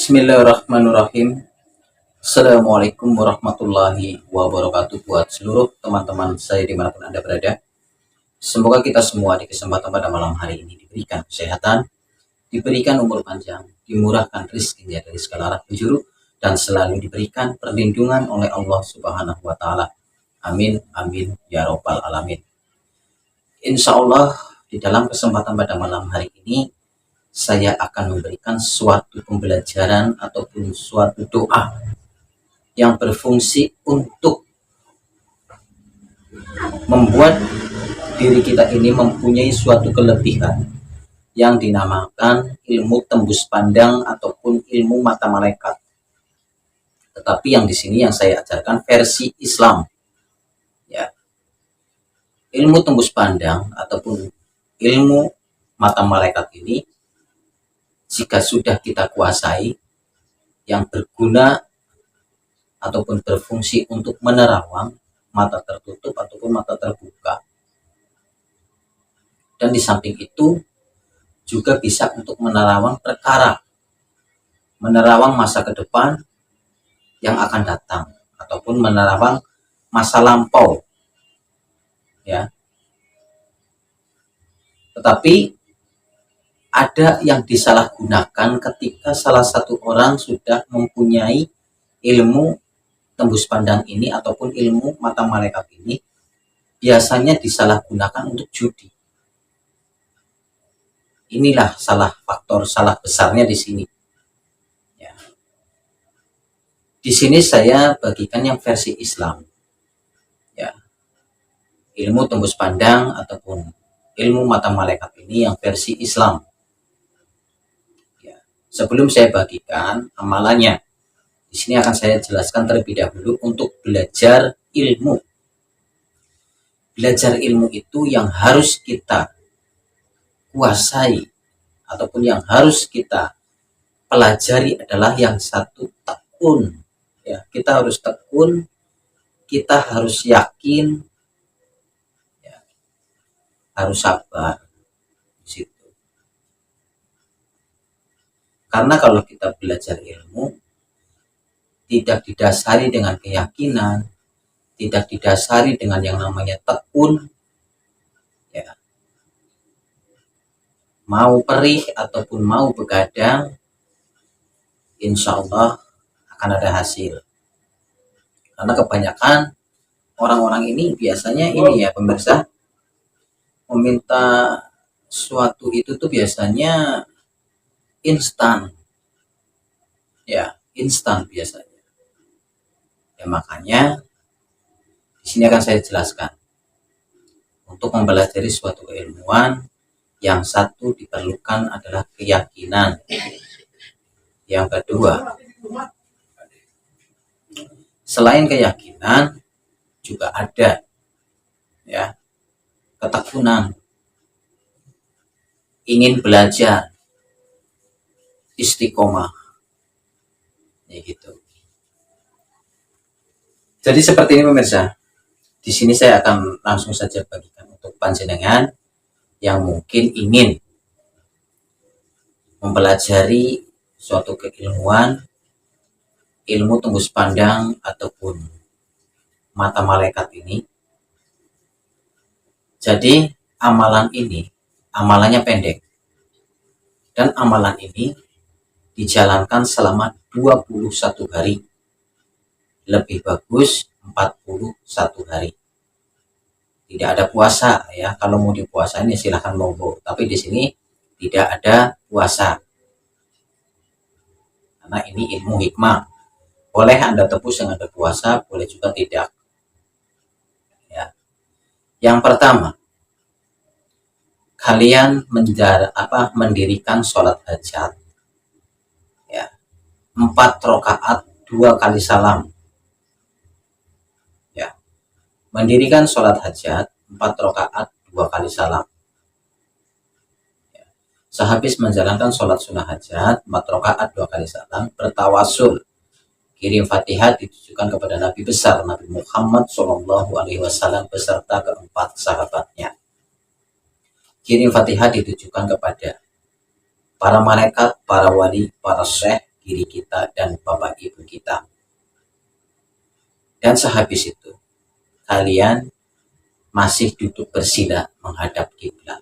Bismillahirrahmanirrahim. Assalamualaikum warahmatullahi wabarakatuh buat seluruh teman-teman saya dimanapun Anda berada. Semoga kita semua di kesempatan pada malam hari ini diberikan kesehatan, diberikan umur panjang, dimurahkan rezekinya dari segala arah penjuru, dan selalu diberikan perlindungan oleh Allah Subhanahu wa Ta'ala. Amin, amin, ya Rabbal 'Alamin. Insya Allah, di dalam kesempatan pada malam hari ini, saya akan memberikan suatu pembelajaran ataupun suatu doa yang berfungsi untuk membuat diri kita ini mempunyai suatu kelebihan yang dinamakan ilmu tembus pandang ataupun ilmu mata malaikat. Tetapi yang di sini yang saya ajarkan versi Islam. Ya. Ilmu tembus pandang ataupun ilmu mata malaikat ini jika sudah kita kuasai, yang berguna ataupun berfungsi untuk menerawang mata tertutup ataupun mata terbuka. Dan di samping itu juga bisa untuk menerawang perkara, menerawang masa ke depan yang akan datang ataupun menerawang masa lampau. Ya. Tetapi ada yang disalahgunakan ketika salah satu orang sudah mempunyai ilmu tembus pandang ini ataupun ilmu mata malaikat ini, biasanya disalahgunakan untuk judi. Inilah faktor salah besarnya di sini. Ya. Di sini saya bagikan yang versi Islam. Ya. Ilmu tembus pandang ataupun ilmu mata malaikat ini yang versi Islam. Sebelum saya bagikan amalannya, di sini akan saya jelaskan terlebih dahulu untuk belajar ilmu. Belajar ilmu itu yang harus kita kuasai ataupun yang harus kita pelajari adalah yang satu, tekun. Ya, kita harus tekun, kita harus yakin, ya, harus sabar. Karena kalau kita belajar ilmu tidak didasari dengan keyakinan, tidak didasari dengan yang namanya tekun, ya, mau perih ataupun mau begadang, insya Allah akan ada hasil. Karena kebanyakan orang-orang ini biasanya ini ya pemirsa, meminta suatu itu tuh biasanya instan, ya instan biasanya. Ya makanya di sini akan saya jelaskan untuk mempelajari suatu keilmuan, yang satu diperlukan adalah keyakinan. Yang kedua, selain keyakinan juga ada ya ketekunan, ingin belajar, istiqomah, ya gitu. Jadi seperti ini pemirsa. Di sini saya akan langsung saja bagikan untuk panjenengan yang mungkin ingin mempelajari suatu keilmuan, ilmu tembus pandang ataupun mata malaikat ini. Jadi amalannya pendek. Dan amalan ini dijalankan selama 21 hari. Lebih bagus 41 hari. Tidak ada puasa ya. Kalau mau dipuasain ya silahkan monggo. Tapi di sini tidak ada puasa. Karena ini ilmu hikmah. Boleh Anda tebus yang ada puasa, boleh juga tidak. Ya. Yang pertama, kalian mendirikan sholat hajat. 4 rakaat 2 kali salam. Ya. Mendirikan sholat hajat 4 rakaat 2 kali salam. Ya. Sehabis menjalankan sholat sunnah hajat 4 rakaat 2 kali salam, bertawasul, kirim Fatihah ditujukan kepada Nabi besar Nabi Muhammad SAW beserta keempat sahabatnya. Kirim Fatihah ditujukan kepada para malaikat, para wali, para syekh, diri kita dan bapak ibu kita. Dan sehabis itu kalian masih duduk bersila menghadap kiblat.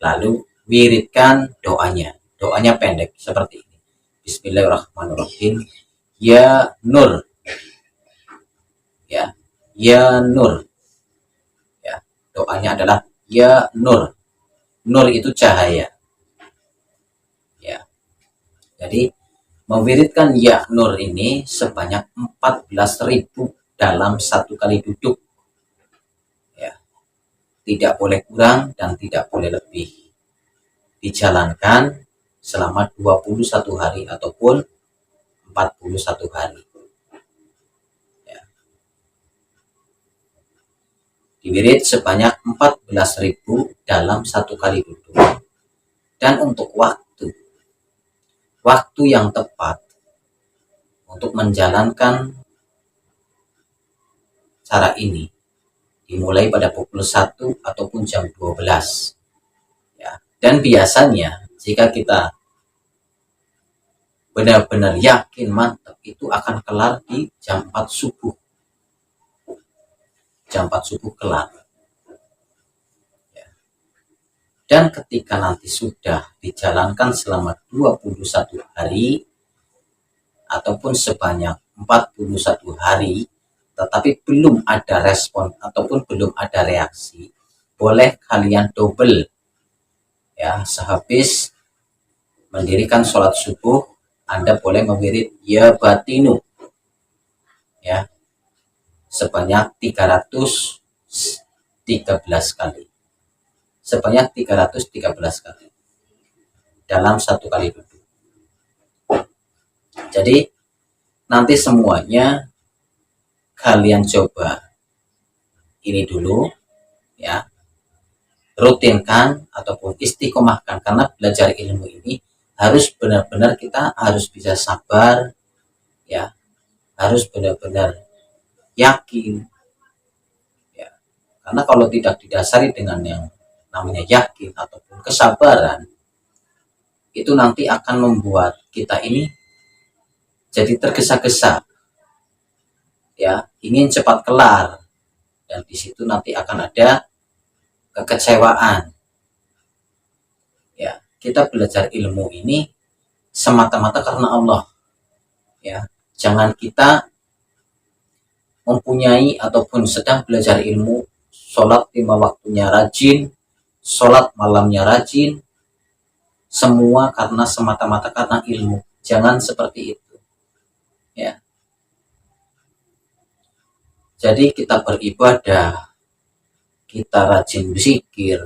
Lalu wiridkan doanya. Doanya pendek seperti ini. Bismillahirrahmanirrahim. Ya Nur. Ya, Ya Nur. Ya, doanya adalah Ya Nur. Nur itu cahaya. Ya. Jadi mewiridkan Ya Nur ini sebanyak 14.000 dalam satu kali duduk. Ya. Tidak boleh kurang dan tidak boleh lebih. Dijalankan selama 21 hari ataupun 41 hari. Ya. Diwirid sebanyak 14.000 dalam satu kali duduk. Dan untuk waktu yang tepat untuk menjalankan cara ini dimulai pada pukul 1 ataupun jam 12. Ya. Dan biasanya jika kita benar-benar yakin mantap, itu akan kelar di jam 4 subuh. Jam 4 subuh kelar. Ya. Dan ketika nanti sudah dijalankan selama 21 hari ataupun sebanyak 41 hari, tetapi belum ada respon ataupun belum ada reaksi, boleh kalian double. Ya, sehabis mendirikan sholat subuh, Anda boleh mewirid Ya Batinu. Ya, sebanyak 313 kali. Sebanyak 313 kali. Dalam satu kali duduk. Jadi, nanti semuanya kalian coba ini dulu. Ya, rutinkan ataupun istiqomahkan, karena belajar ilmu ini harus benar-benar kita harus bisa sabar, ya, harus benar-benar yakin, ya, karena kalau tidak didasari dengan yang namanya yakin ataupun kesabaran, itu nanti akan membuat kita ini jadi tergesa-gesa, ya, ingin cepat kelar, dan di situ nanti akan ada kekecewaan. Ya, kita belajar ilmu ini semata-mata karena Allah. Ya, jangan kita mempunyai ataupun sedang belajar ilmu, sholat 5 waktunya rajin, sholat malamnya rajin, semua karena semata-mata karena ilmu. Jangan seperti itu. Ya. Jadi kita beribadah, kita rajin berzikir,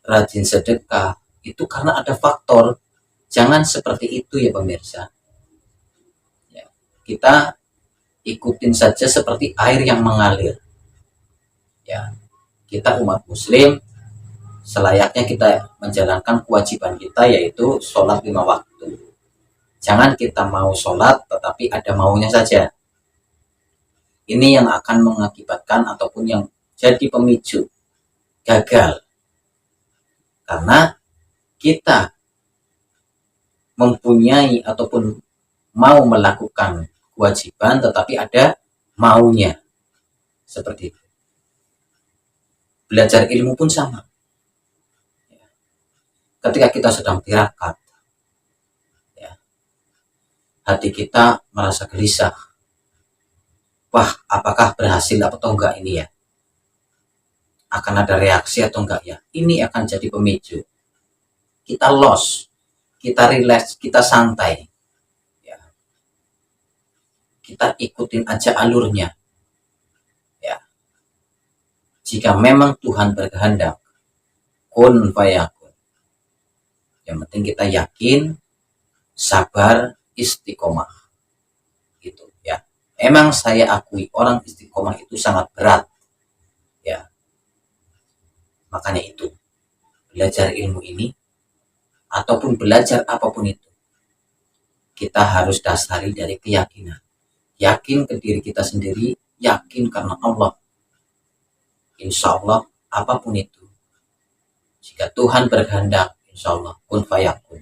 rajin sedekah, itu karena ada faktor. Jangan seperti itu ya pemirsa. Ya, kita ikutin saja seperti air yang mengalir. Ya, kita umat muslim selayaknya kita menjalankan kewajiban kita, yaitu sholat 5 waktu. Jangan kita mau sholat tetapi ada maunya saja. Ini yang akan mengakibatkan ataupun yang jadi pemicu gagal. Karena kita mempunyai ataupun mau melakukan kewajiban tetapi ada maunya. Seperti itu. Belajar ilmu pun sama. Ketika kita sedang tirakat, ya, hati kita merasa gelisah. Wah, apakah berhasil atau enggak ini ya? Akan ada reaksi atau enggak ya? Ini akan jadi pemicu. Kita loss, kita relax, kita santai. Ya. Kita ikutin aja alurnya. Ya. Jika memang Tuhan berkehendak, kun fayakun. Yang penting kita yakin, sabar, istiqomah. Gitu ya. Emang saya akui orang istiqomah itu sangat berat. Ya. Makanya itu, belajar ilmu ini ataupun belajar apapun itu, kita harus dasari dari keyakinan. Yakin ke diri kita sendiri, yakin karena Allah. Insya Allah apapun itu, jika Tuhan berkehendak, insya Allah kun fayakun.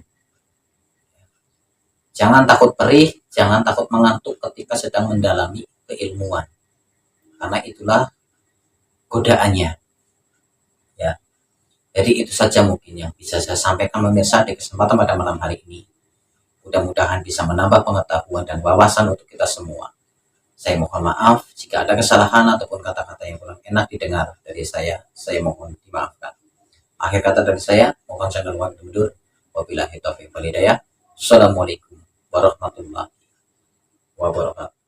Jangan takut perih, jangan takut mengantuk ketika sedang mendalami keilmuan. Karena itulah godaannya. Ya. Jadi itu saja mungkin yang bisa saya sampaikan pemirsa di kesempatan pada malam hari ini. Mudah-mudahan bisa menambah pengetahuan dan wawasan untuk kita semua. Saya mohon maaf jika ada kesalahan ataupun kata-kata yang kurang enak didengar dari saya mohon dimaafkan. Akhir kata dari saya, mohon jangan lupa mundur. Wabillahi taufiq wal hidayah. Assalamualaikum warahmatullahi wabarakatuh.